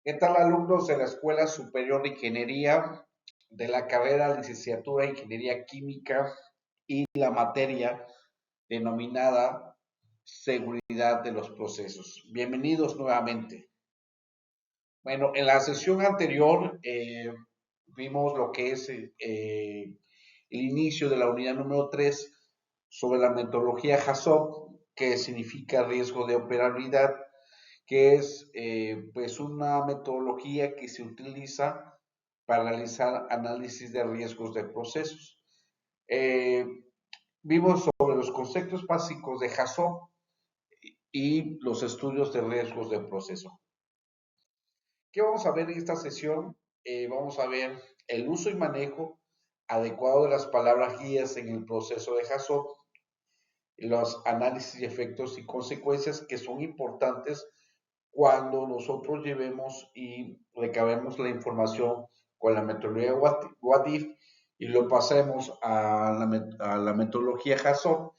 ¿Qué tal, alumnos de la Escuela Superior de Ingeniería, de la carrera Licenciatura en Ingeniería Química y la materia denominada Seguridad de los Procesos? Bienvenidos nuevamente. Bueno, en la sesión anterior vimos lo que es el inicio de la unidad número 3 sobre la metodología HACCP, que significa riesgo de operabilidad, que es pues una metodología que se utiliza para realizar análisis de riesgos de procesos. Eh, Vimos sobre los conceptos básicos de HACCP y los estudios de riesgos de proceso. ¿Qué vamos a ver en esta sesión? Vamos a ver el uso y manejo adecuado de las palabras guías en el proceso de HACCP, los análisis de efectos y consecuencias que son importantes cuando nosotros llevemos y recabemos la información con la metodología WATIF y lo pasemos a la metodología HACCP.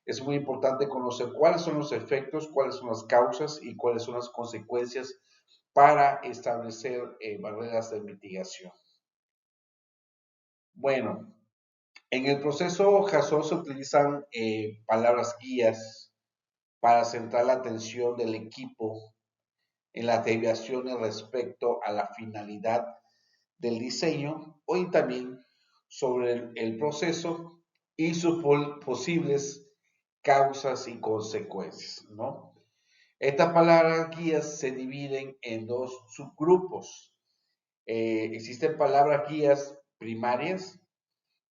Es muy importante conocer cuáles son los efectos, cuáles son las causas y cuáles son las consecuencias para establecer barreras de mitigación. Bueno, en el proceso HACCP se utilizan palabras guías para centrar la atención del equipo en las deviaciones respecto a la finalidad del diseño y también sobre el proceso y sus posibles causas y consecuencias, ¿no? Estas palabras guías se dividen en dos subgrupos. Existen palabras guías primarias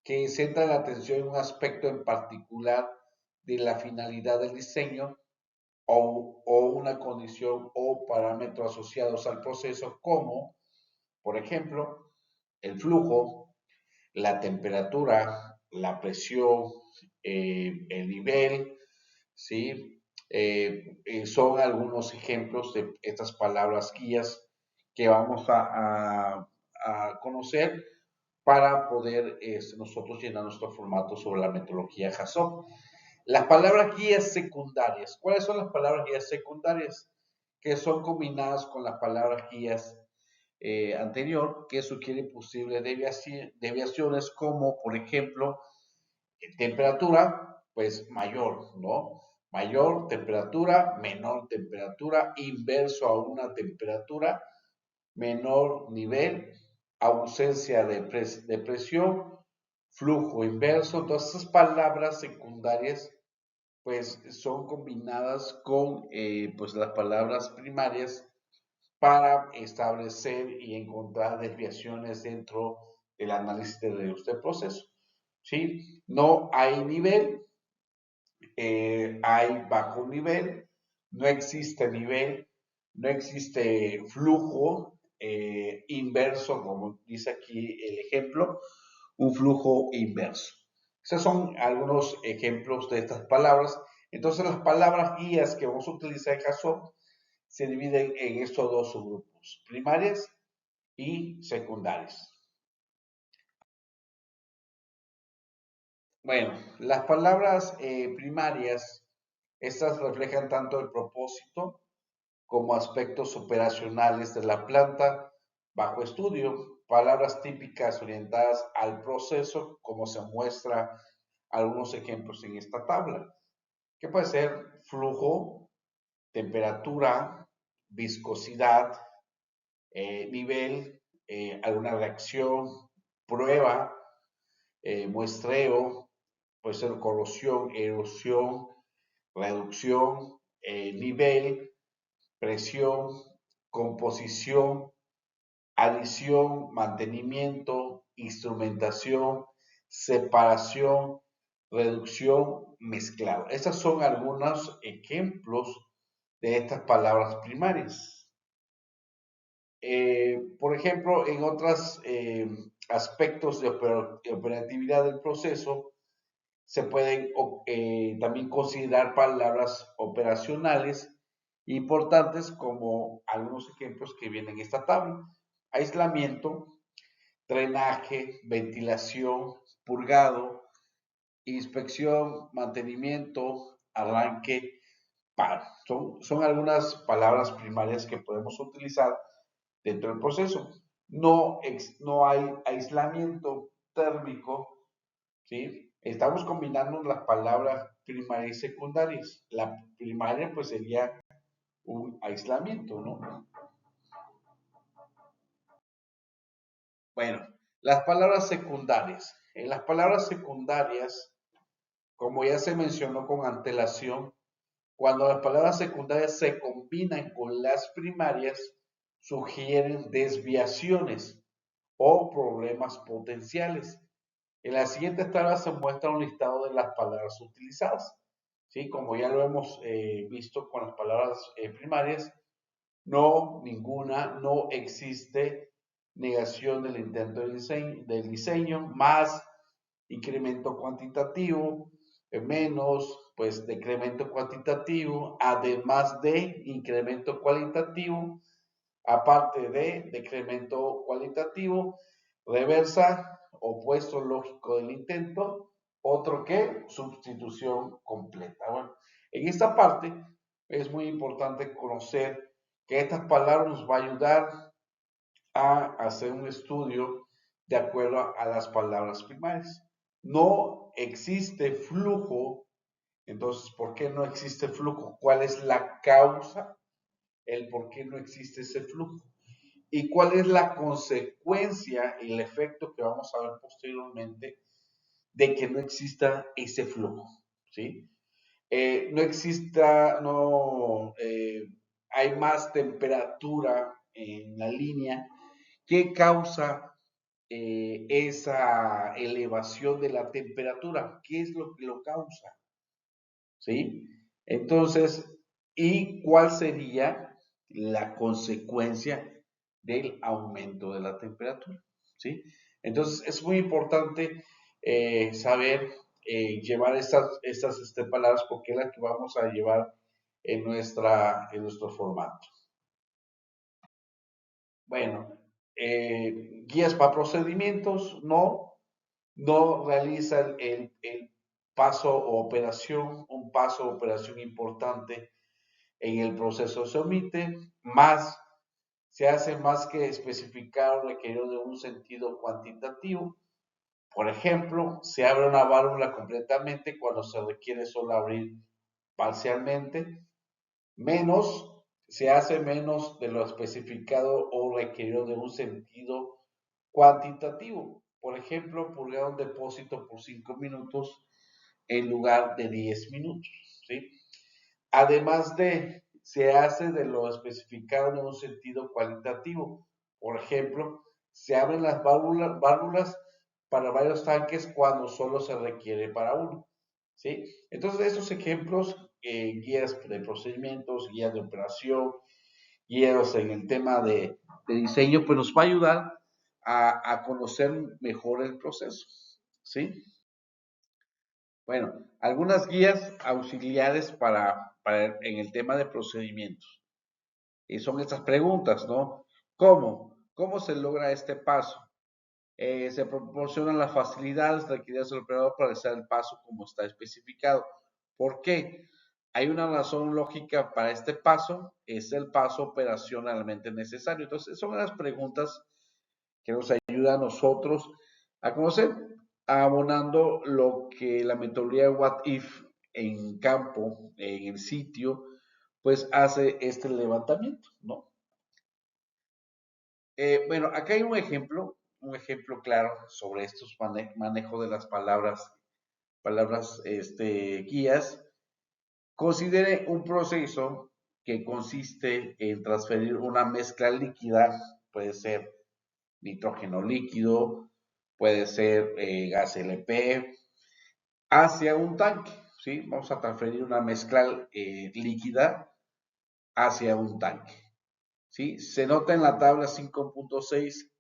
que centran la atención en un aspecto en particular de la finalidad del diseño o una condición o parámetros asociados al proceso como, por ejemplo, el flujo, la temperatura, la presión, el nivel, ¿sí? Son algunos ejemplos de estas palabras guías que vamos a conocer para poder nosotros llenar nuestro formato sobre la metodología HACCP. Las palabras guías secundarias. ¿Cuáles son las palabras guías secundarias? Que son combinadas con las palabras guías anterior, que sugiere posibles deviaciones como, por ejemplo, temperatura, pues mayor, ¿no? Mayor temperatura, menor temperatura, inverso a una temperatura, menor nivel, ausencia de presión, flujo inverso. Todas esas palabras secundarias pues son combinadas con pues las palabras primarias para establecer y encontrar desviaciones dentro del análisis de este proceso. ¿Sí? No hay nivel, hay bajo nivel, no existe nivel, no existe flujo inverso, como dice aquí el ejemplo, un flujo inverso. Esos son algunos ejemplos de estas palabras. Entonces las palabras guías que vamos a utilizar en HACCP se dividen en estos dos subgrupos, primarias y secundarias. Bueno, las palabras primarias, estas reflejan tanto el propósito como aspectos operacionales de la planta bajo estudio, palabras típicas orientadas al proceso, como se muestra algunos ejemplos en esta tabla, que puede ser flujo, temperatura, viscosidad, nivel, alguna reacción, prueba, muestreo, puede ser corrosión, erosión, reducción, nivel, presión, composición, adición, mantenimiento, instrumentación, separación, reducción, mezclado. Estos son algunos ejemplos de estas palabras primarias. Por ejemplo, en otros aspectos de operatividad del proceso, se pueden también considerar palabras operacionales importantes como algunos ejemplos que vienen en esta tabla. Aislamiento, drenaje, ventilación, purgado, inspección, mantenimiento, arranque, paro. Son algunas palabras primarias que podemos utilizar dentro del proceso. No, no hay aislamiento térmico, ¿sí? Estamos combinando las palabras primarias y secundarias. La primaria pues sería un aislamiento, ¿no? Bueno, las palabras secundarias. En las palabras secundarias, como ya se mencionó con antelación, cuando las palabras secundarias se combinan con las primarias, sugieren desviaciones o problemas potenciales. En la siguiente tabla se muestra un listado de las palabras utilizadas. ¿Sí? Como ya lo hemos visto con las palabras primarias, no, ninguna, no existe, negación del intento del diseño, más incremento cuantitativo, menos, pues decremento cuantitativo, además de incremento cualitativo, aparte de decremento cualitativo, reversa, opuesto lógico del intento, otro que sustitución completa. Bueno, en esta parte es muy importante conocer que estas palabras nos va a ayudar a hacer un estudio de acuerdo a las palabras primarias. No existe flujo, entonces, ¿por qué no existe flujo? ¿Cuál es la causa? El por qué no existe ese flujo. ¿Y cuál es la consecuencia y el efecto que vamos a ver posteriormente de que no exista ese flujo? ¿Sí? No exista, no, hay más temperatura en la línea. ¿Qué causa esa elevación de la temperatura? ¿Qué es lo que lo causa? ¿Sí? Entonces, ¿y cuál sería la consecuencia del aumento de la temperatura? ¿Sí? Entonces, es muy importante saber llevar estas palabras porque es la que vamos a llevar en nuestro formato. Bueno, guías para procedimientos, no realiza el paso o operación, un paso o operación importante en el proceso se omite, más se hace más que especificar o requerido de un sentido cuantitativo. Por ejemplo, se abre una válvula completamente cuando se requiere solo abrir parcialmente, menos se hace menos de lo especificado o requerido de un sentido cuantitativo. Por ejemplo, purgar un depósito por 5 minutos en lugar de 10 minutos. ¿Sí? Además de, se hace de lo especificado en un sentido cualitativo. Por ejemplo, se abren las válvulas para varios tanques cuando solo se requiere para uno. ¿Sí? Entonces, estos ejemplos, guías de procedimientos, guías de operación, guías en el tema de diseño, pues nos va a ayudar a conocer mejor el proceso. ¿Sí? Bueno, algunas guías auxiliares para en el tema de procedimientos. Y son estas preguntas, ¿no? ¿Cómo? ¿Cómo se logra este paso? Se proporcionan las facilidades requeridas del operador para realizar el paso como está especificado. ¿Por qué? Hay una razón lógica para este paso, es el paso operacionalmente necesario. Entonces, son las preguntas que nos ayuda a nosotros a conocer, abonando lo que la metodología What If en campo, en el sitio, pues hace este levantamiento, ¿no? Bueno, acá hay un ejemplo claro sobre estos manejo de las palabras guías. Considere un proceso que consiste en transferir una mezcla líquida, puede ser nitrógeno líquido, puede ser gas LP, hacia un tanque, ¿sí? Vamos a transferir una mezcla líquida hacia un tanque, ¿sí? Se nota en la tabla 5.6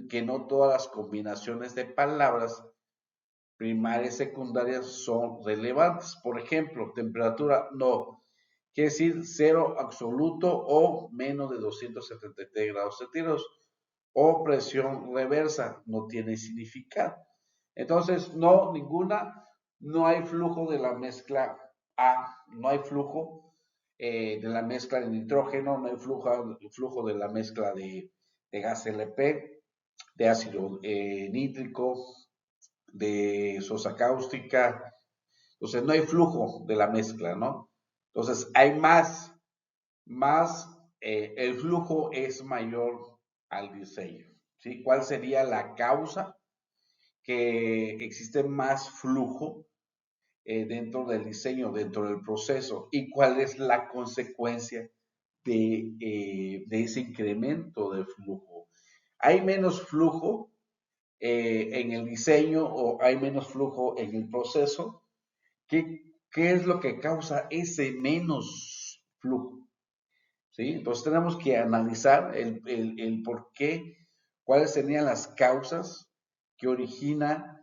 que no todas las combinaciones de palabras primarias y secundarias son relevantes. Por ejemplo, temperatura no, quiere decir cero absoluto o menos de 273 grados centígrados. O presión reversa, no tiene significado. Entonces, no, ninguna, no hay flujo de la mezcla A, no hay flujo de la mezcla de nitrógeno, no hay flujo de la mezcla de gas LP, de ácido nítrico, de sosa cáustica. Entonces no hay flujo de la mezcla, ¿no? Entonces hay el flujo es mayor al diseño, ¿sí? ¿Cuál sería la causa? Que existe más flujo dentro del diseño, dentro del proceso, y cuál es la consecuencia de ese incremento de flujo. Hay menos flujo en el diseño o hay menos flujo en el proceso. ¿Qué es lo que causa ese menos flujo? ¿Sí? Entonces tenemos que analizar el por qué, cuáles serían las causas que origina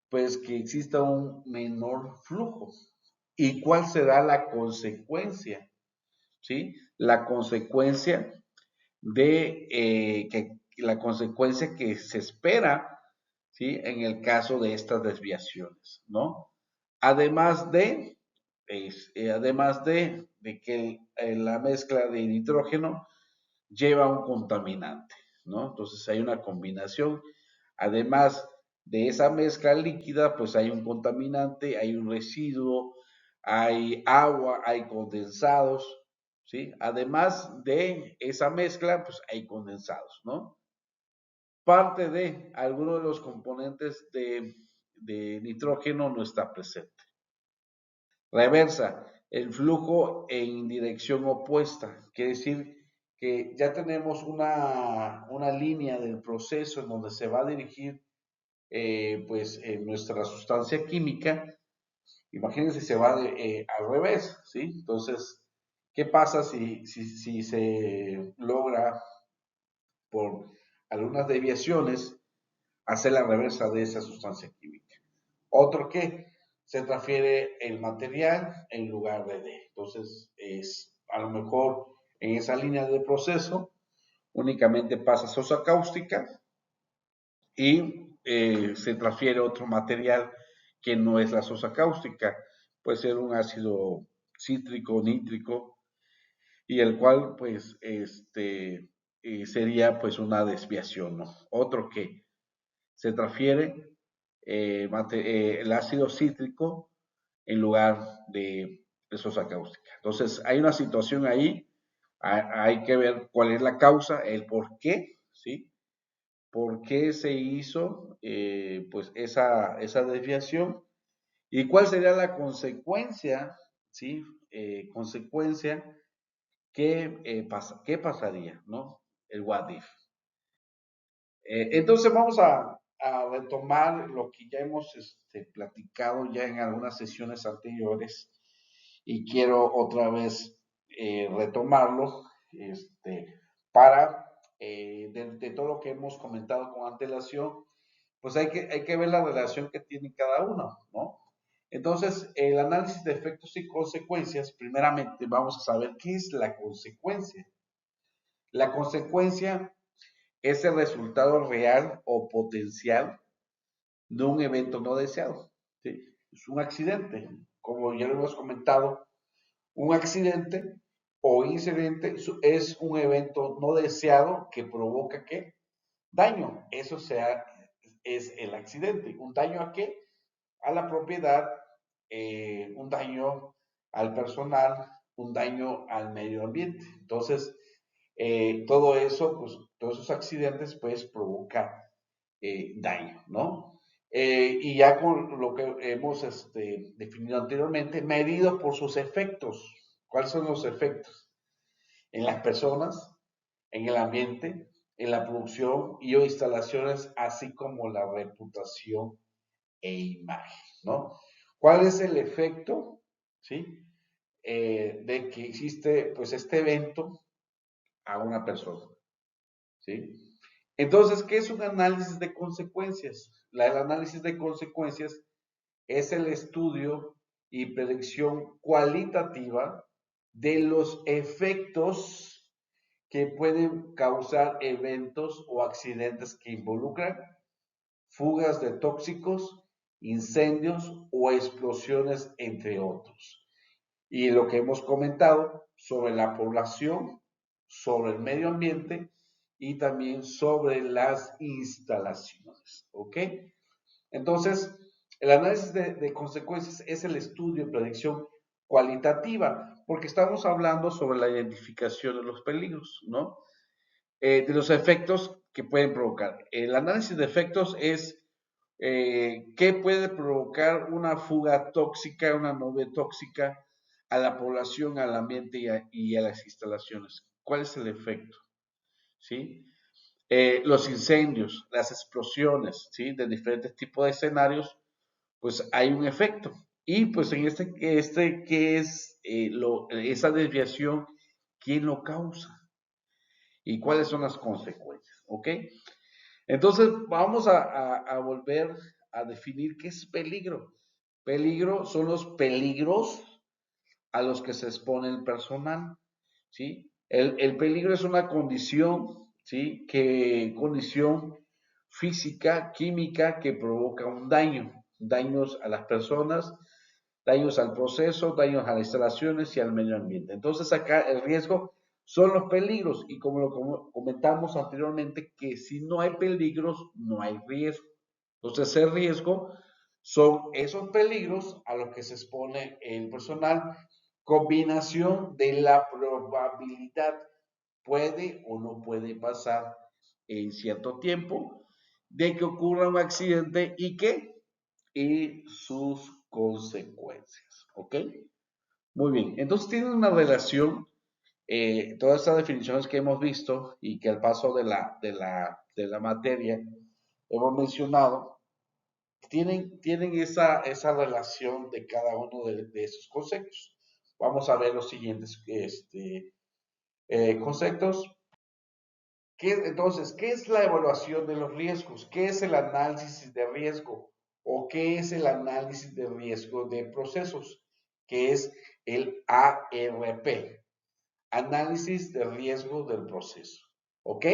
pues que exista un menor flujo y cuál será la consecuencia, ¿sí? La consecuencia la consecuencia que se espera, ¿sí? En el caso de estas desviaciones, ¿no? Además de que la mezcla de nitrógeno lleva un contaminante, ¿no? Entonces hay una combinación. Además de esa mezcla líquida, pues hay un contaminante, hay un residuo, hay agua, hay condensados, ¿sí? Además de esa mezcla, pues hay condensados, ¿no? Parte de alguno de los componentes de nitrógeno no está presente. Reversa, el flujo en dirección opuesta, quiere decir que ya tenemos una línea del proceso en donde se va a dirigir nuestra sustancia química. Imagínense, se va al revés, ¿sí? Entonces, ¿qué pasa si se logra por algunas desviaciones hacer la reversa de esa sustancia química? Otro que se transfiere el material en lugar de D. Entonces, a lo mejor en esa línea de proceso únicamente pasa sosa cáustica y se transfiere otro material que no es la sosa cáustica. Puede ser un ácido cítrico, nítrico, y el cual pues sería pues una desviación, ¿no? Otro que se transfiere el ácido cítrico en lugar de sosa cáustica. Entonces, hay una situación ahí, hay que ver cuál es la causa, el por qué, ¿sí? ¿Por qué se hizo pues esa desviación? ¿Y cuál sería la consecuencia, ¿sí? Consecuencia ¿qué pasaría, ¿no? El what if. Entonces vamos a retomar lo que ya hemos platicado ya en algunas sesiones anteriores y quiero otra vez retomarlo para, de todo lo que hemos comentado con antelación, pues hay que ver la relación que tiene cada uno, ¿no? Entonces, el análisis de efectos y consecuencias, primeramente vamos a saber qué es la consecuencia. La consecuencia es el resultado real o potencial de un evento no deseado. ¿Sí? Es un accidente, como ya lo hemos comentado, un accidente o incidente es un evento no deseado que provoca ¿qué? Daño. Eso es el accidente. ¿Un daño a qué? A la propiedad, un daño al personal, un daño al medio ambiente. Entonces, todo eso, pues, todos esos accidentes, pues, provoca daño, ¿no? Y ya con lo que hemos definido anteriormente, medido por sus efectos. ¿Cuáles son los efectos? En las personas, en el ambiente, en la producción y o instalaciones, así como la reputación e imagen, ¿no? ¿Cuál es el efecto, sí? De que existe, pues, este evento a una persona, ¿sí? Entonces, ¿qué es un análisis de consecuencias? El análisis de consecuencias es el estudio y predicción cualitativa de los efectos que pueden causar eventos o accidentes que involucran fugas de tóxicos, incendios o explosiones, entre otros. Y lo que hemos comentado sobre la población, sobre el medio ambiente y también sobre las instalaciones. ¿Ok? Entonces, el análisis de consecuencias es el estudio y predicción cualitativa, porque estamos hablando sobre la identificación de los peligros, ¿no? De los efectos que pueden provocar. El análisis de efectos es qué puede provocar una fuga tóxica, una nube tóxica a la población, al ambiente y a las instalaciones. ¿Cuál es el efecto? ¿Sí? Los incendios, las explosiones, ¿sí? De diferentes tipos de escenarios, pues hay un efecto. Y pues en ¿qué es esa desviación? ¿Quién lo causa? ¿Y cuáles son las consecuencias? ¿Ok? Entonces vamos a volver a definir qué es peligro. Peligro son los peligros a los que se expone el personal, ¿sí? El peligro es una condición, ¿sí? Condición física, química que provoca un daño, daños a las personas, daños al proceso, daños a las instalaciones y al medio ambiente. Entonces acá el riesgo son los peligros y como lo comentamos anteriormente, que si no hay peligros, no hay riesgo. Entonces el riesgo son esos peligros a los que se expone el personal, combinación de la probabilidad, puede o no puede pasar en cierto tiempo, de que ocurra un accidente y sus consecuencias. ¿Ok? Muy bien. Entonces tienen una relación, todas estas definiciones que hemos visto y que al paso de la materia hemos mencionado, tienen esa relación de cada uno de esos conceptos. Vamos a ver los siguientes conceptos. Entonces, ¿qué es la evaluación de los riesgos? ¿Qué es el análisis de riesgo? ¿O qué es el análisis de riesgo de procesos? Que es el ARP, análisis de riesgo del proceso. ¿Ok?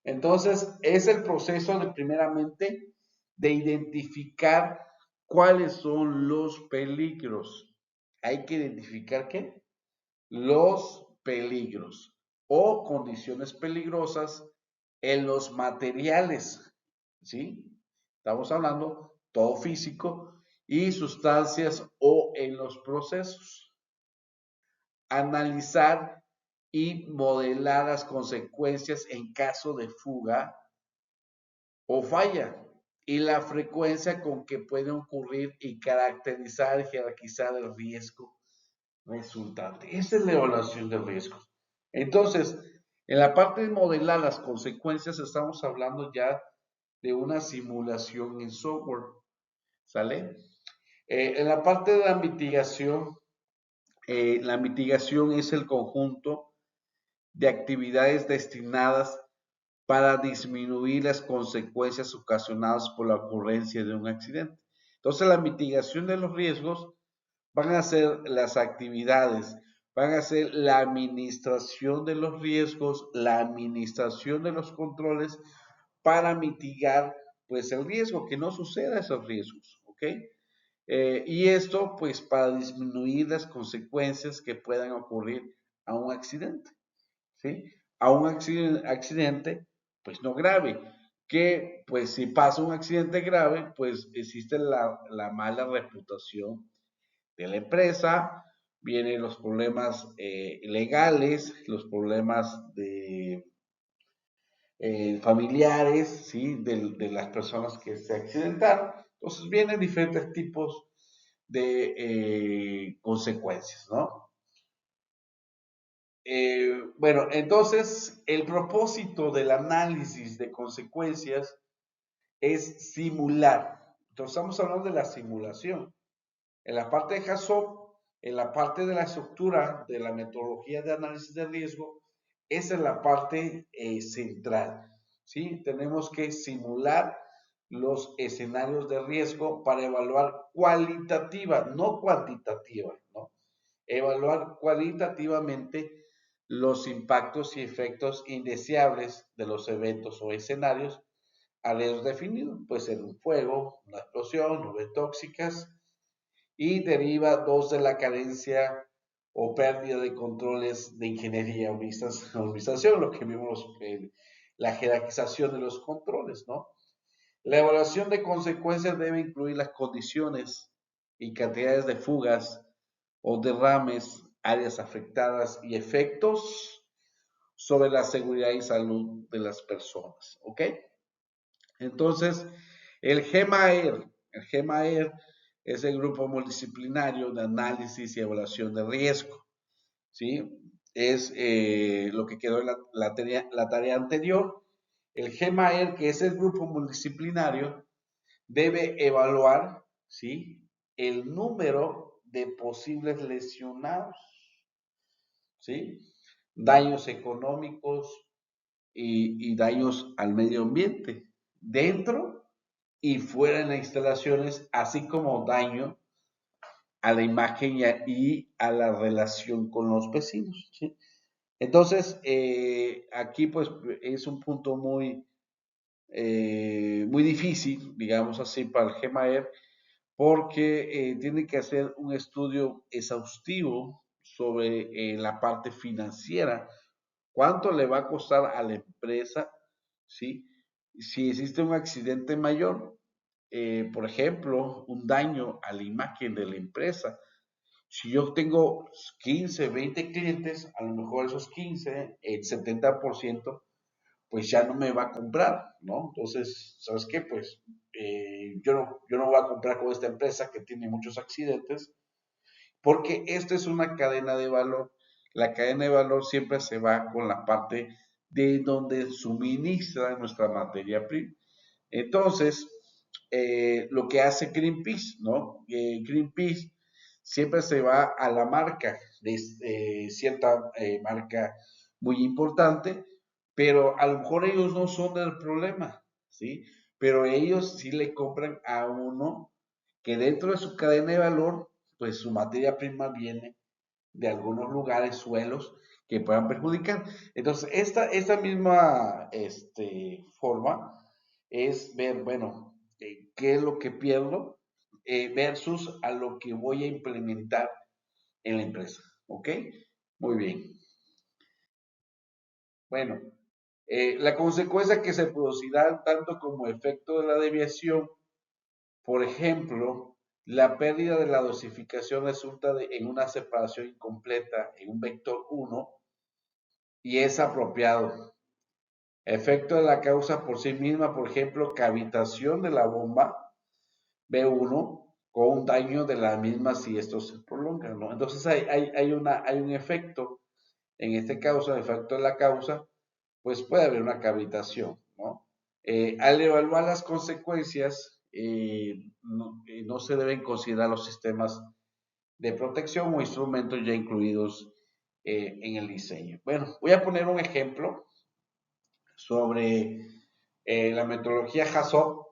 Entonces, es el proceso de, primeramente, de identificar cuáles son los peligros. Hay que identificar qué? Los peligros o condiciones peligrosas en los materiales, ¿sí? Estamos hablando todo físico y sustancias o en los procesos. Analizar y modelar las consecuencias en caso de fuga o falla y la frecuencia con que puede ocurrir y caracterizar y jerarquizar el riesgo resultante. Esa es la evaluación de riesgos. Entonces, en la parte de modelar las consecuencias, estamos hablando ya de una simulación en software, ¿sale? En la parte de la mitigación es el conjunto de actividades destinadas para disminuir las consecuencias ocasionadas por la ocurrencia de un accidente. Entonces, la mitigación de los riesgos van a ser las actividades, van a ser la administración de los riesgos, la administración de los controles para mitigar pues el riesgo, que no suceda esos riesgos, ¿ok? Y esto pues para disminuir las consecuencias que puedan ocurrir a un accidente, ¿sí? A un accidente pues no grave, que pues si pasa un accidente grave pues existe la mala reputación de la empresa, vienen los problemas legales, los problemas familiares, ¿sí? De las personas que se accidentaron. Entonces vienen diferentes tipos de consecuencias, ¿no? Bueno, entonces el propósito del análisis de consecuencias es simular. Entonces estamos hablando de la simulación. En la parte de HACCP, en la parte de la estructura de la metodología de análisis de riesgo, esa es la parte central. ¿Sí? Tenemos que simular los escenarios de riesgo para evaluar cualitativa, no cuantitativa, ¿no? Evaluar cualitativamente los impactos y efectos indeseables de los eventos o escenarios a riesgo definido, puede ser un fuego, una explosión, nubes tóxicas, y deriva dos de la carencia o pérdida de controles de ingeniería o organización, lo que vimos la jerarquización de los controles, ¿no? La evaluación de consecuencias debe incluir las condiciones y cantidades de fugas o derrames, áreas afectadas y efectos sobre la seguridad y salud de las personas, ¿ok? Entonces, el GMAER es el grupo multidisciplinario de análisis y evaluación de riesgo, ¿sí? Es lo que quedó en la tarea anterior. El GMAER, que es el grupo multidisciplinario, debe evaluar, ¿sí?, el número de posibles lesionados, ¿sí?, daños económicos y daños al medio ambiente, dentro y fuera de las instalaciones, así como daño a la imagen y a la relación con los vecinos, ¿sí? Entonces, aquí pues es un punto muy difícil, digamos así, para el GEMAER, porque tiene que hacer un estudio exhaustivo sobre la parte financiera, cuánto le va a costar a la empresa, ¿sí? Si existe un accidente mayor, por ejemplo, un daño a la imagen de la empresa. Si yo tengo 15, 20 clientes, a lo mejor esos 15, el 70%, pues ya no me va a comprar, ¿no? Entonces, ¿sabes qué? Pues yo no voy a comprar con esta empresa que tiene muchos accidentes, porque esta es una cadena de valor. La cadena de valor siempre se va con la parte de donde suministra nuestra materia prima. Entonces, lo que hace Greenpeace, ¿no? Greenpeace siempre se va a la marca, de cierta marca muy importante, pero a lo mejor ellos no son el problema, ¿sí? Pero ellos sí le compran a uno que dentro de su cadena de valor, pues su materia prima viene de algunos lugares, suelos, que puedan perjudicar. Entonces, esta misma forma es ver, bueno, qué es lo que pierdo versus a lo que voy a implementar en la empresa. ¿Ok? Muy bien. Bueno, la consecuencia que se producirá tanto como efecto de la deviación, por ejemplo, la pérdida de la dosificación resulta en una separación incompleta en un vector 1 y es apropiado. Efecto de la causa por sí misma, por ejemplo, cavitación de la bomba B1 con un daño de la misma si esto se prolonga, ¿no? Entonces hay un efecto, en este caso, el efecto de la causa, pues puede haber una cavitación, ¿no? Al evaluar las consecuencias, no se deben considerar los sistemas de protección o instrumentos ya incluidos en el diseño. Bueno, voy a poner un ejemplo sobre la metodología HACCP,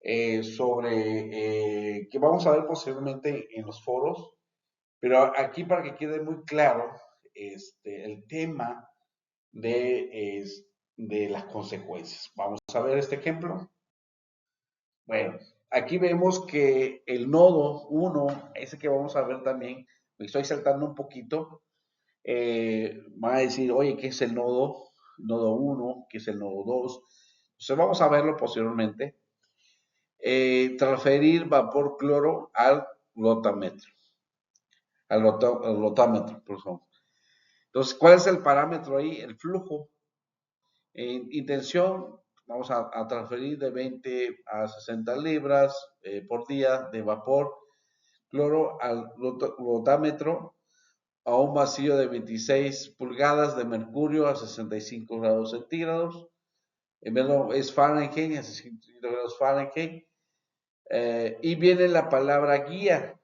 que vamos a ver posiblemente en los foros, pero aquí para que quede muy claro el tema de las consecuencias. Vamos a ver este ejemplo. Bueno, aquí vemos que el nodo 1, ese que vamos a ver también, me estoy saltando un poquito, van a decir, oye, ¿qué es el nodo? Nodo 1, ¿qué es el nodo 2? Entonces vamos a verlo posteriormente. Transferir vapor cloro al rotámetro, al rotámetro, por favor. Entonces, ¿cuál es el parámetro ahí? El flujo. En intención, vamos a transferir de 20 a 60 libras por día de vapor cloro al rotámetro a un vacío de 26 pulgadas de mercurio a 65 grados centígrados. Es Fahrenheit, a 65 grados Fahrenheit. Y viene la palabra guía,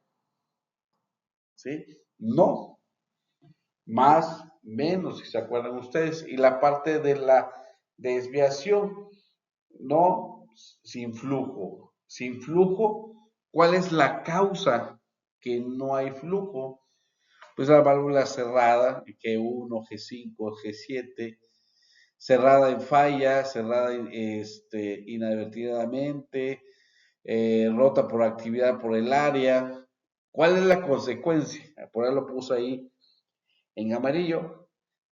¿sí? No, más, menos, si se acuerdan ustedes. Y la parte de la desviación, no, sin flujo. Sin flujo, ¿cuál es la causa que no hay flujo? Pues la válvula cerrada, G1, G5, G7, cerrada en falla, cerrada inadvertidamente, rota por actividad por el área. ¿Cuál es la consecuencia? Por ahí lo puse ahí en amarillo.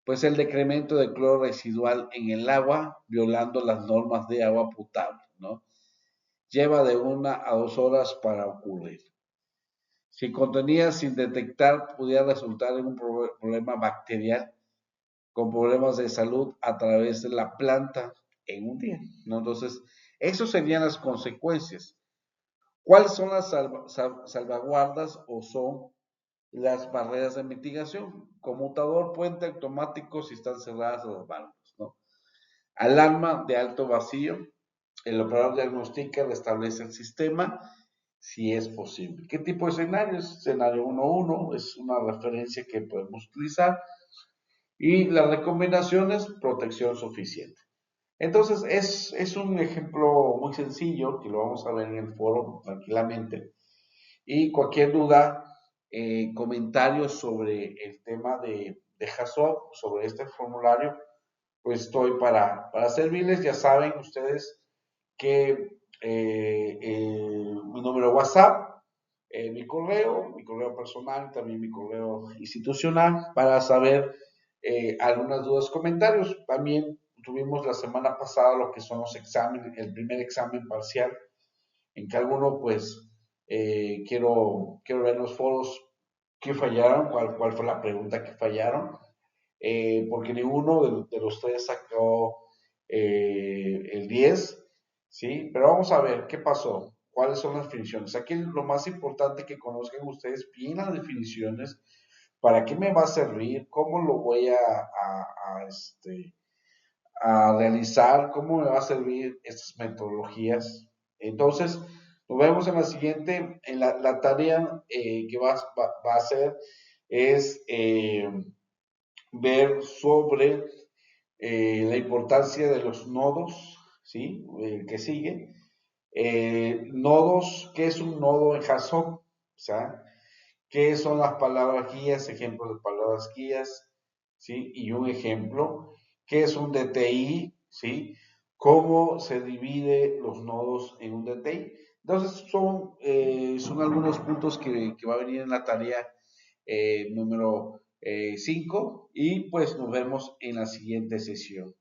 pues el decremento de cloro residual en el agua, violando las normas de agua potable, ¿no? Lleva de 1 a 2 horas para ocurrir. Si contenía sin detectar, pudiera resultar en un problema bacterial con problemas de salud a través de la planta en un día, ¿no? Entonces, esas serían las consecuencias. ¿Cuáles son las salvaguardas o son las barreras de mitigación? Conmutador, puente automático si están cerradas las válvulas, ¿no? Alarma de alto vacío. El operador diagnostica, restablece el sistema si es posible. ¿Qué tipo de escenarios? Escenario 1.1 es una referencia que podemos utilizar. Y las recomendaciones, protección suficiente. Entonces, es un ejemplo muy sencillo que lo vamos a ver en el foro tranquilamente. Y cualquier duda, comentarios sobre el tema de HACCP, sobre este formulario, pues estoy para servirles. Ya saben ustedes que mi número de WhatsApp, mi correo personal, también mi correo institucional, para saber algunas dudas, comentarios. También tuvimos la semana pasada lo que son los exámenes, el primer examen parcial, en que alguno, pues, quiero ver los foros que fallaron, cuál fue la pregunta que fallaron, porque ninguno de los tres sacó el 10, ¿sí? Pero vamos a ver qué pasó, cuáles son las definiciones. Aquí lo más importante que conozcan ustedes bien las definiciones, para qué me va a servir, cómo lo voy a realizar, cómo me va a servir estas metodologías. Entonces, nos vemos en la siguiente, en la tarea que va a hacer es ver sobre la importancia de los nodos, ¿sí? El que sigue. Nodos, ¿qué es un nodo en JSON? O sea, ¿qué son las palabras guías? Ejemplos de palabras guías, ¿sí? Y un ejemplo, ¿qué es un DTI? ¿Sí? ¿Cómo se divide los nodos en un DTI? Entonces, son algunos puntos que va a venir en la tarea número 5 y pues nos vemos en la siguiente sesión.